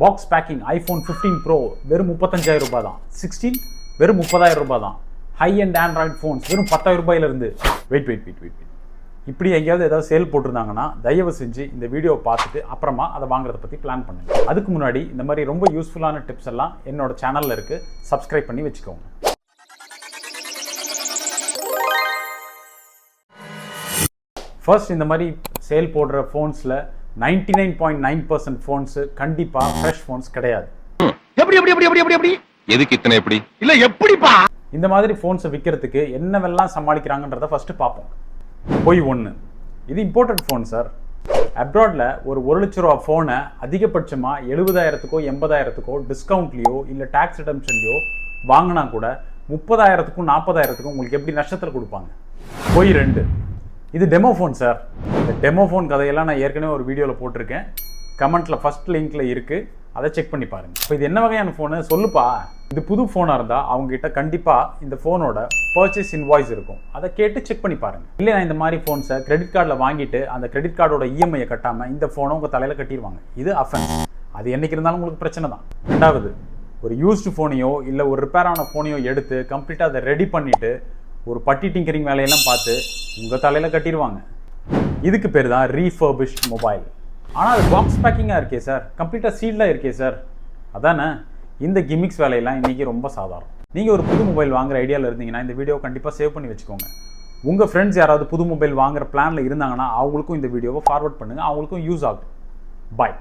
Box packing iPhone 15 bro வெறும் 35,000 ரூபாய் தான். 16 வெறும் 30,000 ரூபாய் தான். ஹை அண்ட் ஆண்ட்ராய்டு ஃபோன்ஸ் வெறும் 10,000 ரூபாயிலிருந்து. வெயிட் இப்படி எங்கேயாவது ஏதாவது சேல் போட்டிருந்தாங்கன்னா தயவு செஞ்சு இந்த வீடியோவை பார்த்துட்டு அப்புறமா அதை வாங்குறத பற்றி பிளான் பண்ணுங்க. அதுக்கு முன்னாடி இந்த மாதிரி ரொம்ப யூஸ்ஃபுல்லான டிப்ஸ் எல்லாம் என்னோட சேனலில் இருக்குது, சப்ஸ்கிரைப் பண்ணி வச்சுக்கோங்க. ஃபர்ஸ்ட், இந்த மாதிரி சேல் போடுற ஃபோன்ஸில் 99.9% ஃபோன்ஸு கண்டிப்பாக ஃப்ரெஷ் ஃபோன்ஸ் கிடையாது. எதுக்கு இத்தனை எப்படி இல்ல எப்படிப்பா இந்த மாதிரி ஃபோன்ஸை விற்கிறதுக்கு என்னவெல்லாம் சமாளிக்கிறாங்கன்றத ஃபர்ஸ்ட் பார்ப்போம். போய் ஒன்று, இது இம்போர்ட்டட் ஃபோன் சார். அப்ராடில் ஒரு 1 லட்ச ரூபா ஃபோனை அதிகபட்சமாக 70,000க்கோ 80,000க்கோ டிஸ்கவுண்ட்லேயோ இல்லை டேக்ஸ் ரிடம்ஷன்லையோ வாங்கினா கூட 30,000க்கும் 40,000க்கும் உங்களுக்கு எப்படி நஷ்டத்தில் கொடுப்பாங்க. போய் 2, இது டெமோ ஃபோன் சார். இந்த டெமோ ஃபோன் கதையெல்லாம் நான் ஏற்கனவே ஒரு வீடியோவில் போட்டிருக்கேன். கமெண்ட்டில் ஃபர்ஸ்ட் லிங்க்கில் இருக்குது, அதை செக் பண்ணி பாருங்கள். இப்போ இது என்ன வகையான ஃபோனு சொல்லுப்பா. இது புது ஃபோனாக இருந்தால் அவங்ககிட்ட கண்டிப்பாக இந்த ஃபோனோட பர்ச்சேஸ் இன்வாய்ஸ் இருக்கும், அதை கேட்டு செக் பண்ணி பாருங்கள். இல்லை நான் இந்த மாதிரி ஃபோன்ஸை கிரெடிட் கார்டில் வாங்கிட்டு அந்த கிரெடிட் கார்டோட இஎம்ஐயை கட்டாமல் இந்த ஃபோனை உங்கள் தலையில் கட்டிடுவாங்க. இது அஃபென்ஸ். அது என்றைக்கு இருந்தாலும் உங்களுக்கு பிரச்சனை தான். ரெண்டாவது, ஒரு யூஸ்டு ஃபோனையோ இல்லை ஒரு ரிப்பேர் ஆன ஃபோனையோ எடுத்து கம்ப்ளீட்டாக அதை ரெடி பண்ணிவிட்டு ஒரு பட்டி டிங்கரிங் வேலையெல்லாம் பார்த்து உங்கள் தலையில் கட்டிடுவாங்க. இதுக்கு பேர் தான் ரீஃபர்பிஷ்ட் மொபைல். ஆனால் அது பாக்ஸ் பேக்கிங்காக இருக்கே சார், கம்ப்ளீட்டாக சீல்டாக இருக்கே சார். அதானே இந்த கிமிக்ஸ் வேலையெல்லாம் இன்றைக்கி ரொம்ப சாதாரணம். நீங்கள் ஒரு புது மொபைல் வாங்குற ஐடியாவில் இருந்தீங்கன்னா இந்த வீடியோ கண்டிப்பாக சேவ் பண்ணி வச்சுக்கோங்க. உங்கள் ஃப்ரெண்ட்ஸ் யாராவது புது மொபைல் வாங்குற பிளானில் இருந்தாங்கன்னா அவங்களுக்கும் இந்த வீடியோவை ஃபார்வர்ட் பண்ணுங்கள், அவங்களுக்கும் யூஸ் ஆகும். பாய்.